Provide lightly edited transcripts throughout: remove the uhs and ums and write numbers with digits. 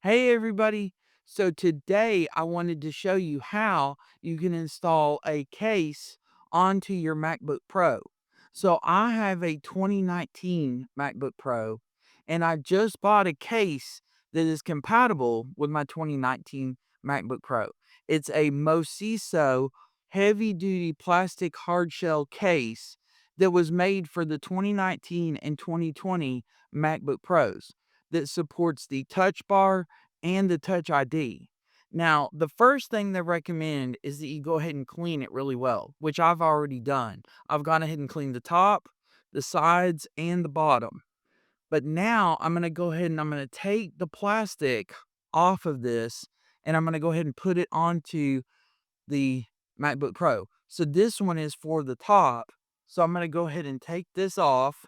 Hey everybody. So today I wanted to show you how you can install a case onto your MacBook Pro. So I have a 2019 MacBook Pro and I just bought a case that is compatible with my 2019 MacBook Pro. It's a MOSISO heavy duty plastic hard shell case that was made for the 2019 and 2020 MacBook Pros that supports the touch bar and the Touch ID. Now, the first thing they recommend is that you go ahead and clean it really well, which I've already done. I've gone ahead and cleaned the top, the sides, and the bottom. But now I'm going to go ahead and I'm going to take the plastic off of this and I'm going to go ahead and put it onto the MacBook Pro. So this one is for the top. So I'm going to go ahead and take this off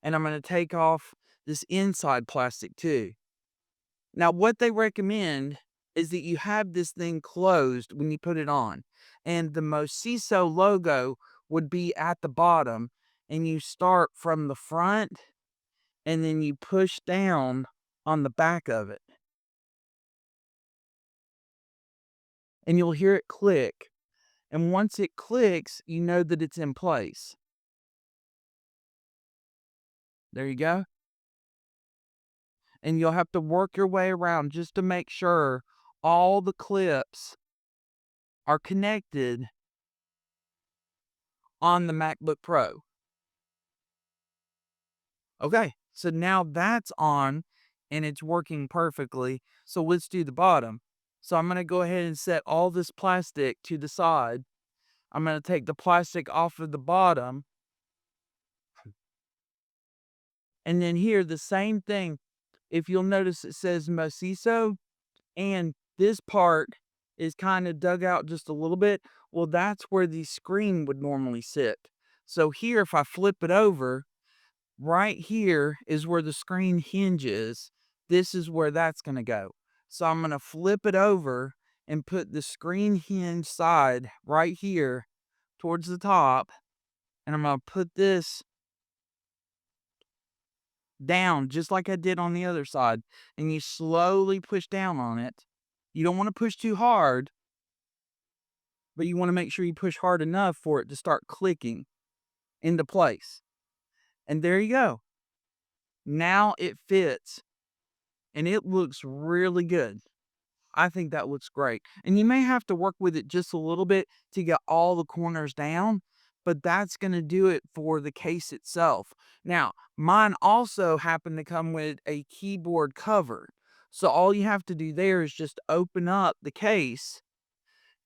and I'm going to take off this inside plastic too. Now, what they recommend is that you have this thing closed when you put it on, and the MOSISO logo would be at the bottom, and you start from the front, and then you push down on the back of it, and you'll hear it click. And once it clicks, you know that it's in place. There you go. And you'll have to work your way around just to make sure all the clips are connected on the MacBook Pro. Okay, so now that's on and it's working perfectly. So let's do the bottom. So I'm going to go ahead and set all this plastic to the side. I'm going to take the plastic off of the bottom. And then here, the same thing. If you'll notice, it says MOSISO, and this part is kind of dug out just a little bit. Well, that's where the screen would normally sit. So here, if I flip it over, right here is where the screen hinges. This is where that's going to go. So I'm going to flip it over and put the screen hinge side right here towards the top. And I'm going to put this down just like I did on the other side. And you slowly push down on it. You don't want to push too hard, but you want to make sure you push hard enough for it to start clicking into place. And there you go. Now it fits and it looks really good. I think that looks great. And you may have to work with it just a little bit to get all the corners down, but that's going to do it for the case itself. Now, mine also happened to come with a keyboard cover. So all you have to do there is just open up the case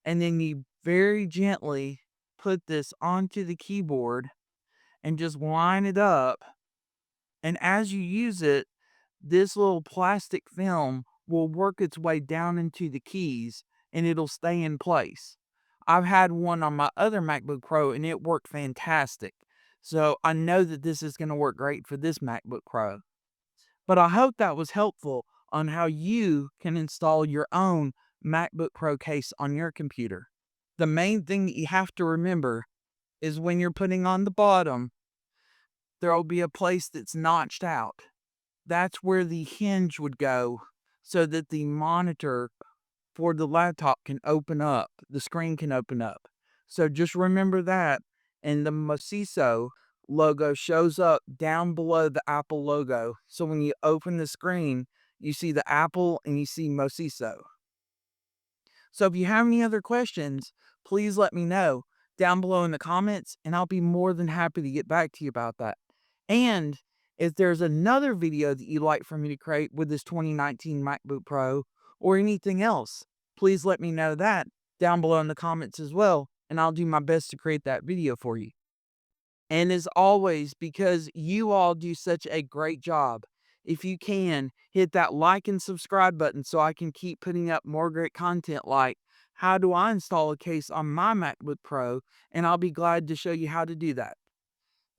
and then you very gently put this onto the keyboard and just line it up. And as you use it, this little plastic film will work its way down into the keys and it'll stay in place. I've had one on my other MacBook Pro and it worked fantastic. So I know that this is going to work great for this MacBook Pro. But I hope that was helpful on how you can install your own MacBook Pro case on your computer. The main thing that you have to remember is when you're putting on the bottom, there will be a place that's notched out. That's where the hinge would go so that the monitor for the laptop can open up, the screen can open up. So just remember that, and the MOSISO logo shows up down below the Apple logo. So when you open the screen, you see the Apple and you see MOSISO. So if you have any other questions, please let me know down below in the comments, and I'll be more than happy to get back to you about that. And if there's another video that you'd like for me to create with this 2019 MacBook Pro or anything else, please let me know that down below in the comments as well, and I'll do my best to create that video for you. And as always, because you all do such a great job, if you can, hit that like and subscribe button so I can keep putting up more great content like how do I install a case on my MacBook Pro, and I'll be glad to show you how to do that.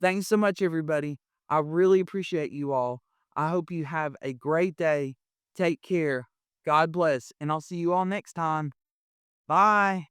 Thanks so much, everybody. I really appreciate you all. I hope you have a great day. Take care. God bless, and I'll see you all next time. Bye.